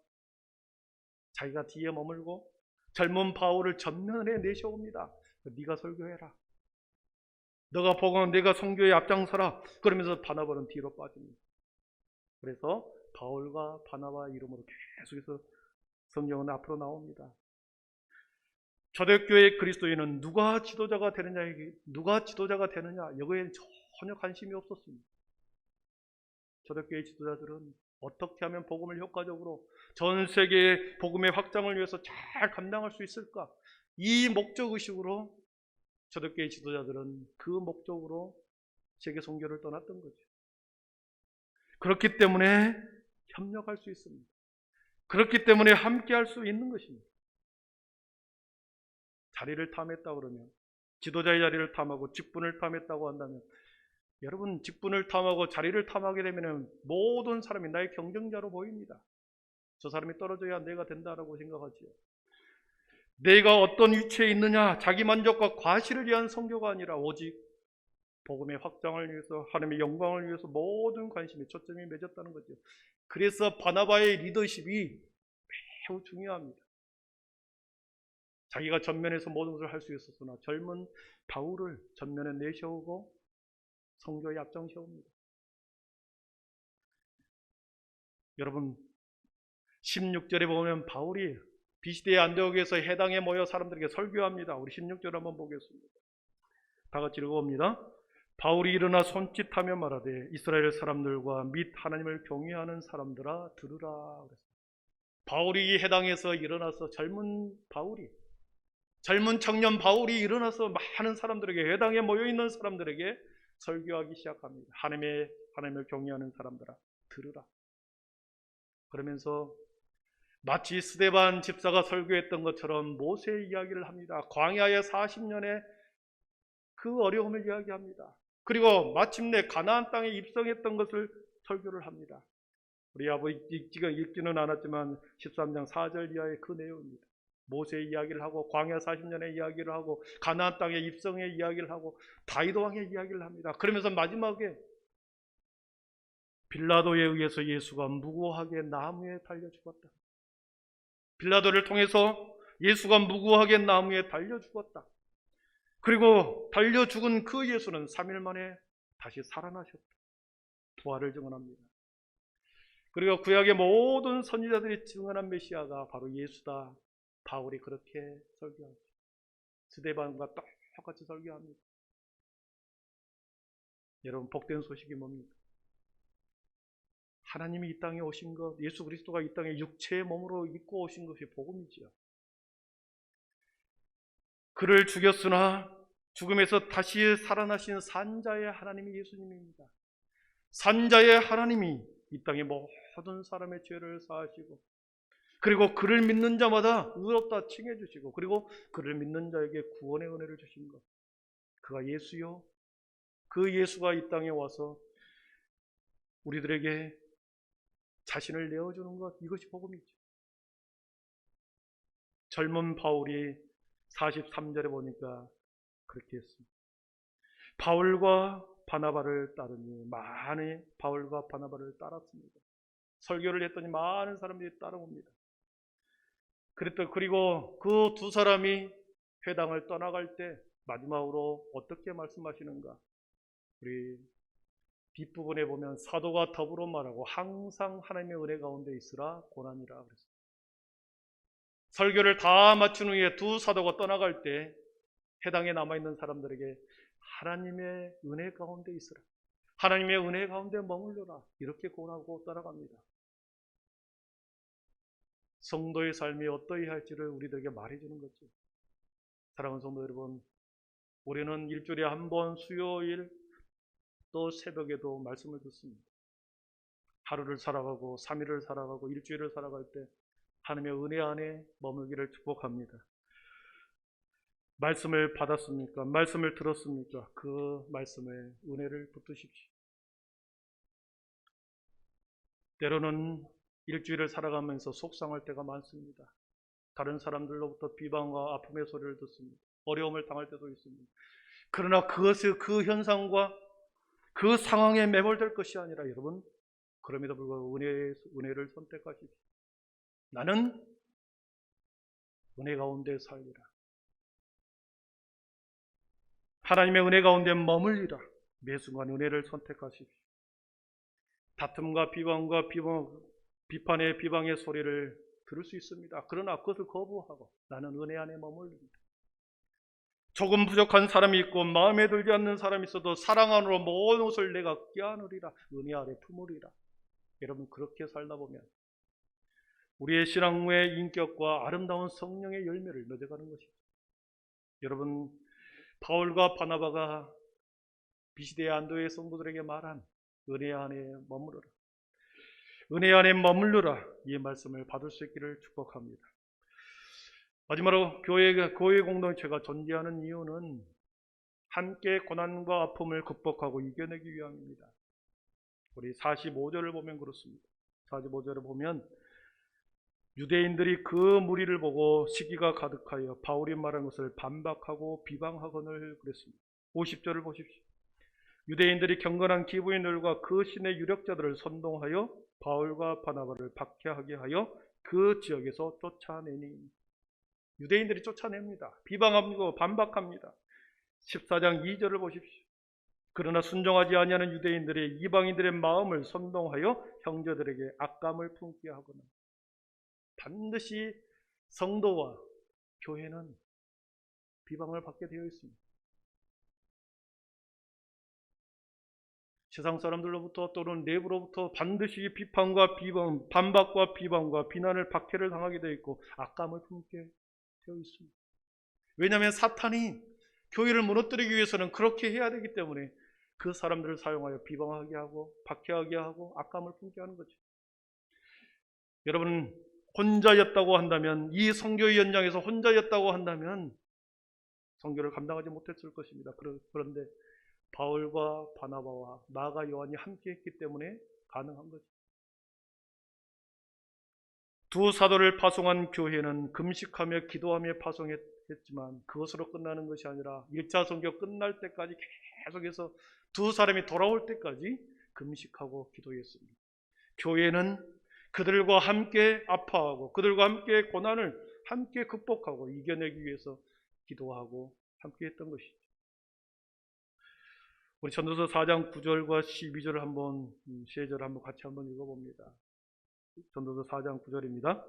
자기가 뒤에 머물고 젊은 바울을 전면에 내세웁니다. 네가 설교해라. 너가 복음, 내가 선교에 앞장서라. 그러면서 바나바는 뒤로 빠집니다. 그래서 바울과 바나바 이름으로 계속해서 성경은 앞으로 나옵니다. 초대교회 그리스도인은 누가 지도자가 되느냐 여기에 전혀 관심이 없었습니다. 초대교회 지도자들은 어떻게 하면 복음을 효과적으로 전 세계의 복음의 확장을 위해서 잘 감당할 수 있을까? 이 목적의식으로 초대교회 지도자들은 그 목적으로 세계 선교를 떠났던 거죠. 그렇기 때문에 협력할 수 있습니다. 그렇기 때문에 함께 할 수 있는 것입니다. 자리를 탐했다 그러면, 지도자의 자리를 탐하고 직분을 탐했다고 한다면, 여러분 직분을 탐하고 자리를 탐하게 되면 모든 사람이 나의 경쟁자로 보입니다. 저 사람이 떨어져야 내가 된다라고 생각하지요. 내가 어떤 위치에 있느냐, 자기 만족과 과실을 위한 선교가 아니라 오직 복음의 확장을 위해서, 하나님의 영광을 위해서 모든 관심이 초점이 맺었다는 거죠. 그래서 바나바의 리더십이 매우 중요합니다. 자기가 전면에서 모든 것을 할 수 있었으나 젊은 바울을 전면에 내세우고 선교에 앞장세웁니다. 여러분 16절에 보면 바울이 비시대의 안디옥에서 해당에 모여 사람들에게 설교합니다. 우리 16절 한번 보겠습니다. 다 같이 읽어봅니다. 바울이 일어나 손짓하며 말하되 이스라엘 사람들과 및 하나님을 경외하는 사람들아 들으라. 바울이 이 해당에서 일어나서 젊은 청년 바울이 일어나서 많은 사람들에게, 해당에 모여있는 사람들에게 설교하기 시작합니다. 하나님을 경외하는 사람들아 들으라. 그러면서 마치 스데반 집사가 설교했던 것처럼 모세의 이야기를 합니다. 광야의 40년의 그 어려움을 이야기합니다. 그리고 마침내 가나안 땅에 입성했던 것을 설교를 합니다. 우리 아버지 읽지는 않았지만 13장 4절 이하의 그 내용입니다. 모세의 이야기를 하고 광야 40년의 이야기를 하고 가나안 땅의 입성의 이야기를 하고 다윗 왕의 이야기를 합니다. 그러면서 마지막에 빌라도에 의해서 예수가 무고하게 나무에 달려 죽었다. 빌라도를 통해서 예수가 무고하게 나무에 달려 죽었다. 그리고 달려 죽은 그 예수는 3일 만에 다시 살아나셨다. 부활을 증언합니다. 그리고 구약의 모든 선지자들이 증언한 메시아가 바로 예수다. 바울이 그렇게 설교합니다. 스데반과 똑같이 설교합니다. 여러분 복된 소식이 뭡니까? 하나님이 이 땅에 오신 것, 예수 그리스도가 이 땅에 육체의 몸으로 입고 오신 것이 복음이지요. 그를 죽였으나 죽음에서 다시 살아나신 산자의 하나님이 예수님입니다. 산자의 하나님이 이 땅의 모든 모든 사람의 죄를 사하시고 그리고 그를 믿는 자마다 의롭다 칭해 주시고 그리고 그를 믿는 자에게 구원의 은혜를 주신 것. 그가 예수요. 그 예수가 이 땅에 와서 우리들에게 자신을 내어주는 것, 이것이 복음이죠. 젊은 바울이 43절에 보니까 그렇게 했습니다. 바울과 바나바를 따르니 많이 바울과 바나바를 따랐습니다. 설교를 했더니 많은 사람들이 따라옵니다. 그리고 그 두 사람이 회당을 떠나갈 때 마지막으로 어떻게 말씀하시는가? 우리 뒷부분에 보면 사도가 더불어 말하고 항상 하나님의 은혜 가운데 있으라 고난이라 그랬습니다. 설교를 다 마친 후에 두 사도가 떠나갈 때 회당에 남아있는 사람들에게 하나님의 은혜 가운데 있으라, 하나님의 은혜 가운데 머물러라, 이렇게 고하고 떠나갑니다. 성도의 삶이 어떠해야 할지를 우리들에게 말해주는 거죠. 사랑하는 성도 여러분, 우리는 일주일에 한 번 수요일 또 새벽에도 말씀을 듣습니다. 하루를 살아가고 3일을 살아가고 일주일을 살아갈 때 하나님의 은혜 안에 머물기를 축복합니다. 말씀을 받았습니까? 말씀을 들었습니까? 그 말씀에 은혜를 붙드십시오. 때로는 일주일을 살아가면서 속상할 때가 많습니다. 다른 사람들로부터 비방과 아픔의 소리를 듣습니다. 어려움을 당할 때도 있습니다. 그러나 그것의 그 현상과 그 상황에 매몰될 것이 아니라 여러분, 그럼에도 불구하고 은혜를 선택하십시오. 나는 은혜 가운데 살리라. 하나님의 은혜 가운데 머물리라. 매 순간 은혜를 선택하십시오. 다툼과 비판의 비방의 소리를 들을 수 있습니다. 그러나 그것을 거부하고 나는 은혜 안에 머물립니다. 조금 부족한 사람이 있고 마음에 들지 않는 사람이 있어도 사랑 안으로 모든 것을 내가 껴안으리라. 은혜 아래 품으리라. 여러분, 그렇게 살다 보면 우리의 신앙의 인격과 아름다운 성령의 열매를 맺어가는 것입니다. 여러분, 바울과 바나바가 비시대 안도의 성도들에게 말한 은혜 안에 머무르라, 은혜 안에 머물러라, 이 말씀을 받을 수 있기를 축복합니다. 마지막으로 교회 공동체가 존재하는 이유는 함께 고난과 아픔을 극복하고 이겨내기 위함입니다. 우리 45절을 보면 그렇습니다. 45절을 보면 유대인들이 그 무리를 보고 시기가 가득하여 바울이 말한 것을 반박하고 비방하거늘 그랬습니다. 50절을 보십시오. 유대인들이 경건한 기부인들과 그 신의 유력자들을 선동하여 바울과 바나바를 박해하게 하여 그 지역에서 쫓아내니, 유대인들이 쫓아냅니다. 비방하고 반박합니다. 14장 2절을 보십시오. 그러나 순종하지 아니하는 유대인들이 이방인들의 마음을 선동하여 형제들에게 악감을 품게 하거나, 반드시 성도와 교회는 비방을 받게 되어 있습니다. 세상 사람들로부터 또는 내부로부터 반드시 비판과 비방, 반박과 비방과 비난을 박해를 당하게 되어 있고 악감을 품게 되어 있습니다. 왜냐하면 사탄이 교회를 무너뜨리기 위해서는 그렇게 해야 되기 때문에 그 사람들을 사용하여 비방하게 하고 박해하게 하고 악감을 품게 하는 거죠. 여러분, 혼자였다고 한다면, 이 선교의 현장에서 혼자였다고 한다면 선교를 감당하지 못했을 것입니다. 그런데 바울과 바나바와 나가 요한이 함께 했기 때문에 가능한 거죠. 두 사도를 파송한 교회는 금식하며 기도하며 파송했지만 그것으로 끝나는 것이 아니라 1차 선교 끝날 때까지 계속해서 두 사람이 돌아올 때까지 금식하고 기도했습니다. 교회는 그들과 함께 아파하고 그들과 함께 고난을 함께 극복하고 이겨내기 위해서 기도하고 함께 했던 것이죠. 우리 전도서 4장 9절과 12절을 한번, 세 절을 한번 같이 한번 읽어봅니다. 전도서 4장 9절입니다.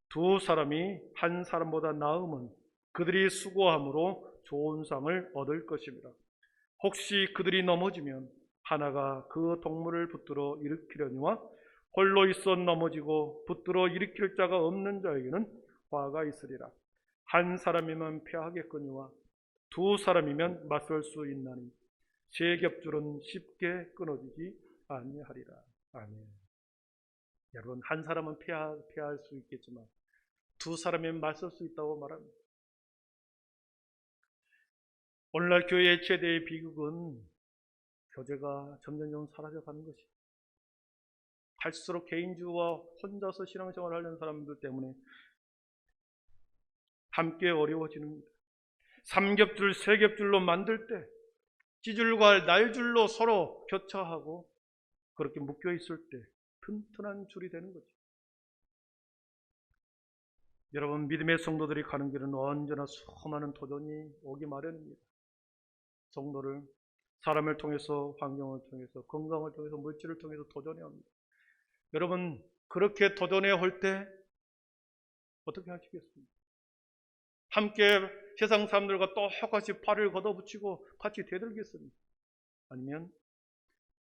두 사람이 한 사람보다 나음은 그들이 수고함으로 좋은 상을 얻을 것입니다. 혹시 그들이 넘어지면 하나가 그 동물을 붙들어 일으키려니와 홀로 있어 넘어지고 붙들어 일으킬 자가 없는 자에게는 화가 있으리라. 한 사람이면 패하겠거니와 두 사람이면 맞설 수 있나니 세 겹줄은 쉽게 끊어지지 아니하리라. 아멘. 여러분, 한 사람은 피할 수 있겠지만 두 사람이면 맞설 수 있다고 말합니다. 오늘날 교회의 최대의 비극은 교제가 점점 사라져가는 것입니다. 갈수록 개인주의와 혼자서 신앙생활을 하려는 사람들 때문에 함께 어려워지는 겁니다. 삼겹줄, 세겹줄로 만들 때 찌줄과 날줄로 서로 교차하고 그렇게 묶여 있을 때 튼튼한 줄이 되는 거죠. 여러분, 믿음의 성도들이 가는 길은 언제나 수많은 도전이 오기 마련입니다. 성도를 사람을 통해서, 환경을 통해서, 건강을 통해서, 물질을 통해서 도전해야 합니다. 여러분, 그렇게 도전해야 할 때 어떻게 하시겠습니까? 함께 세상 사람들과 똑같이 팔을 걷어붙이고 같이 대들겠습니까? 아니면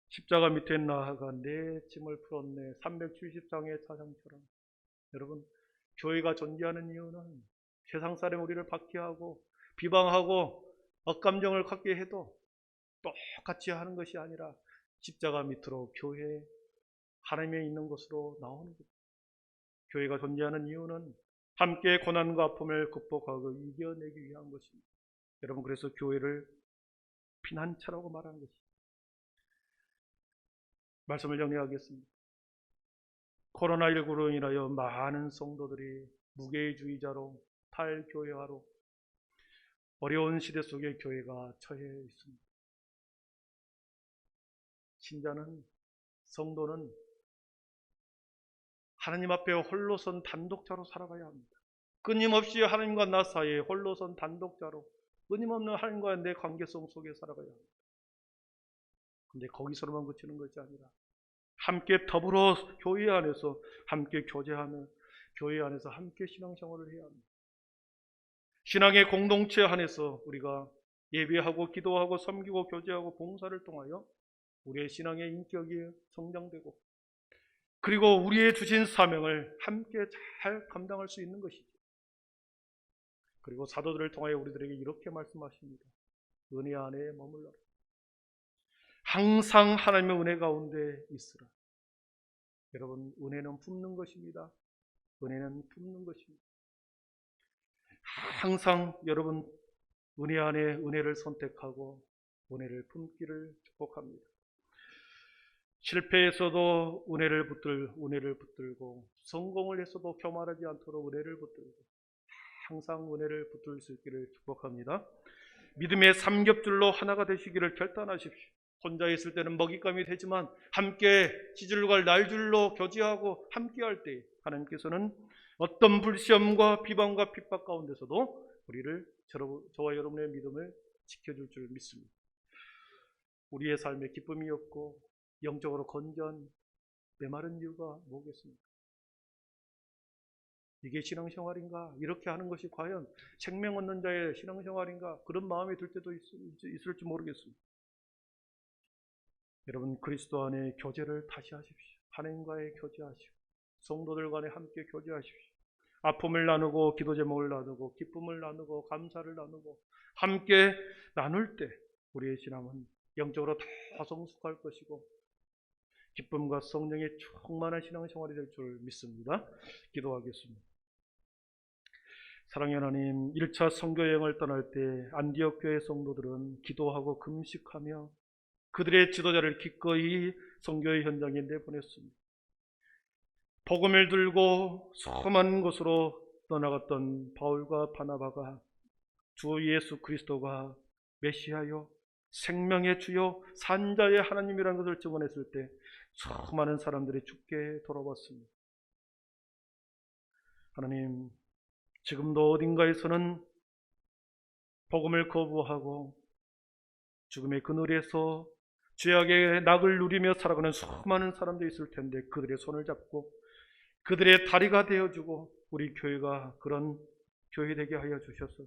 십자가 밑에 나아가 내 짐을 풀었네 370장의 사상처럼. 여러분, 교회가 존재하는 이유는 세상 사람이 우리를 박해하고 비방하고 억감정을 갖게 해도 똑같이 하는 것이 아니라 십자가 밑으로 교회 하나님의 있는 곳으로 나오는 것. 교회가 존재하는 이유는 함께 고난과 아픔을 극복하고 이겨내기 위한 것입니다. 여러분, 그래서 교회를 피난처라고 말하는 것입니다. 말씀을 정리하겠습니다. 코로나19로 인하여 많은 성도들이 무개주의자로 탈교회화로 어려운 시대 속에 교회가 처해 있습니다. 신자는, 성도는 하나님 앞에 홀로선 단독자로 살아가야 합니다. 끊임없이 하나님과 나 사이에 홀로선 단독자로 끊임없는 하나님과 내 관계성 속에 살아가야 합니다. 근데 거기서만 그치는 것이 아니라 함께 더불어 교회 안에서 함께 교제하며 교회 안에서 함께 신앙생활을 해야 합니다. 신앙의 공동체 안에서 우리가 예배하고 기도하고 섬기고 교제하고 봉사를 통하여 우리의 신앙의 인격이 성장되고 그리고 우리의 주신 사명을 함께 잘 감당할 수 있는 것이죠. 그리고 사도들을 통하여 우리들에게 이렇게 말씀하십니다. 은혜 안에 머물러라. 항상 하나님의 은혜 가운데 있으라. 여러분, 은혜는 품는 것입니다. 은혜는 품는 것입니다. 항상 여러분 은혜 안에 은혜를 선택하고 은혜를 품기를 축복합니다. 실패에서도 은혜를 붙들고 성공을 했어도 교만하지 않도록 은혜를 붙들고 항상 은혜를 붙들 수 있기를 축복합니다. 믿음의 삼겹줄로 하나가 되시기를 결단하십시오. 혼자 있을 때는 먹잇감이 되지만 함께 찌줄과 날줄로 교제하고 함께할 때 하나님께서는 어떤 불시험과 비방과 핍박 가운데서도 우리를 저와 여러분의 믿음을 지켜줄 줄 믿습니다. 우리의 삶에 기쁨이 없고 영적으로 건전 메마른 이유가 뭐겠습니까? 이게 신앙생활인가? 이렇게 하는 것이 과연 생명 얻는 자의 신앙생활인가? 그런 마음이 들 때도 있을지 모르겠습니다. 여러분, 그리스도 안에 교제를 다시 하십시오. 하나님과의 교제하시고 성도들 간에 함께 교제하십시오. 아픔을 나누고 기도 제목을 나누고 기쁨을 나누고 감사를 나누고 함께 나눌 때 우리의 신앙은 영적으로 더 성숙할 것이고 기쁨과 성령의 충만한 신앙생활이 될 줄 믿습니다. 기도하겠습니다. 사랑의 하나님, 1차 선교여행을 떠날 때 안디옥 교회 성도들은 기도하고 금식하며 그들의 지도자를 기꺼이 선교의 현장에 내보냈습니다. 복음을 들고 수많은 곳으로 떠나갔던 바울과 바나바가 주 예수 그리스도가 메시아요 생명의 주요 산자의 하나님이라는 것을 증언했을 때 수많은 사람들이 주께 돌아왔습니다. 하나님, 지금도 어딘가에서는 복음을 거부하고 죽음의 그늘에서 죄악의 낙을 누리며 살아가는 수많은 사람들이 있을 텐데 그들의 손을 잡고 그들의 다리가 되어주고 우리 교회가 그런 교회 되게 하여 주셔서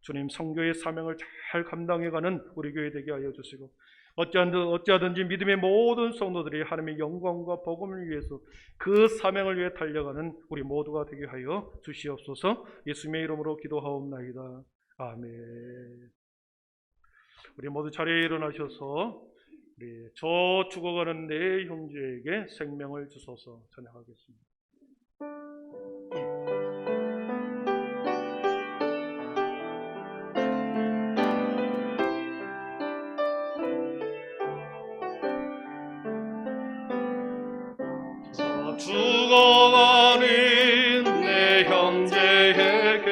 주님 선교의 사명을 잘 감당해가는 우리 교회 되게 하여 주시고 어찌하든지 믿음의 모든 성도들이 하나님의 영광과 복음을 위해서 그 사명을 위해 달려가는 우리 모두가 되게 하여 주시옵소서. 예수님의 이름으로 기도하옵나이다. 아멘. 우리 모두 자리에 일어나셔서 우리 저 죽어가는 내 형제에게 생명을 주소서 찬양하겠습니다. 죽어가는 내 형제에게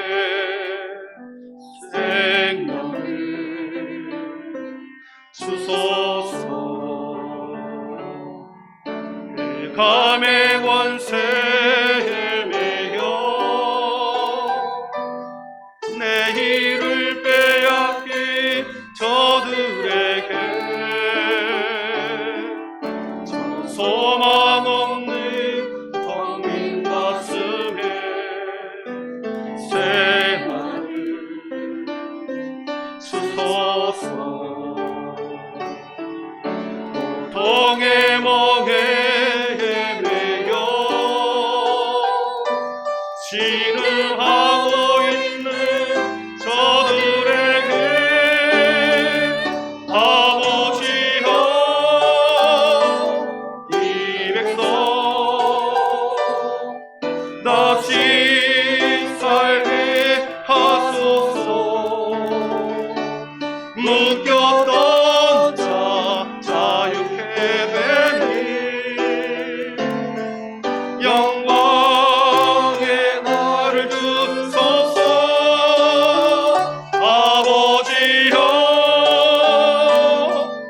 생명을 주소서. 감의 권세에 매여 내 일을 빼앗긴 저들에게 소망 없는 텅 빈 가슴에 생활을 주소서. 고통의 멍에 매여 신음하고 있는 저들에게 아버지여 이 백성 다시 살게 하소서. 묶였던 자 자유케 되니 영광의 나를 주소서. 아버지여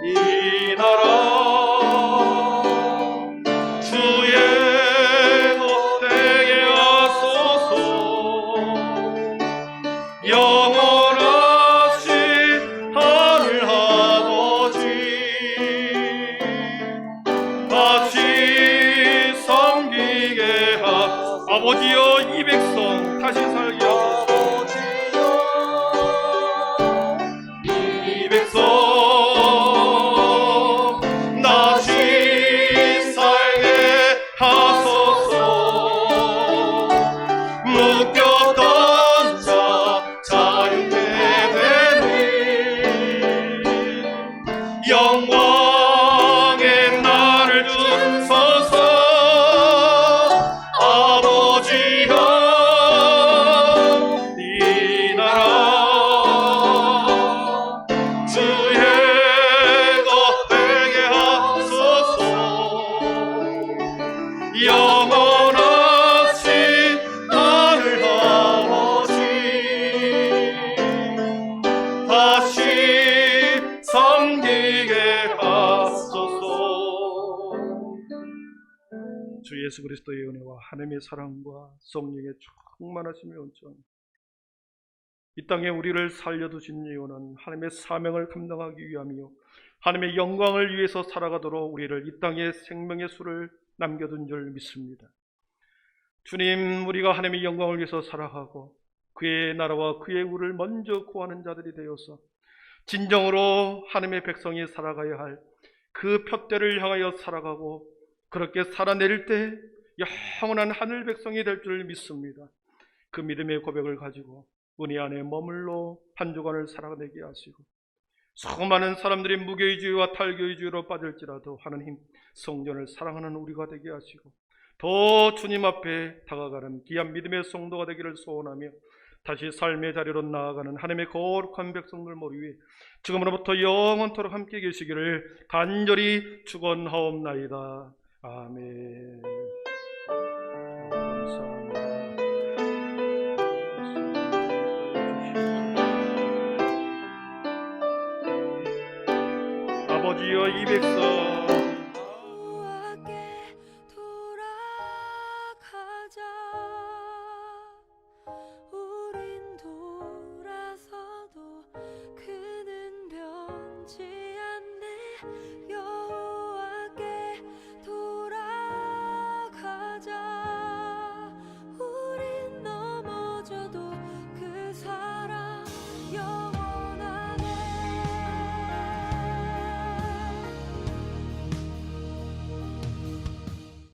이 나라 주의 것되게 하소서. 영원하신 하늘 아버지 다시 섬기게 아버지여 이 백성 다시 살게 하소서. 이 백성 다시 살게 하소서. 묶였던 자 자유케 되니 영광의 나를 주소서. 아버지여 이 나라 주의 것되게 하소서. 영원하신 하늘 아버지 다시 섬기게 하소서. 주 예수 그리스도의 은혜와 하나님의 사랑과 성령의 충만하심의 온전 이 땅에 우리를 살려두신 이유는 하나님의 사명을 감당하기 위함이요 하나님의 영광을 위해서 살아가도록 우리를 이 땅에 생명의 수를 남겨둔 줄 믿습니다. 주님, 우리가 하나님의 영광을 위해서 살아가고 그의 나라와 그의 의를 먼저 구하는 자들이 되어서 진정으로 하나님의 백성이 살아가야 할 그 푯대를 향하여 살아가고 그렇게 살아내릴 때 영원한 하늘 백성이 될 줄 믿습니다. 그 믿음의 고백을 가지고 은혜 안에 머물러 한 주간을 살아내게 하시고 수많은 사람들이 무교의주의와 탈교의주의로 빠질지라도 하나님 성전을 사랑하는 우리가 되게 하시고 더 주님 앞에 다가가는 귀한 믿음의 성도가 되기를 소원하며 다시 삶의 자리로 나아가는 하나님의 거룩한 백성들 머리 위에 지금으로부터 영원토록 함께 계시기를 간절히 축원하옵나이다. 아멘. 아버지여 이 백성 돌아서도 그는 변치 않네.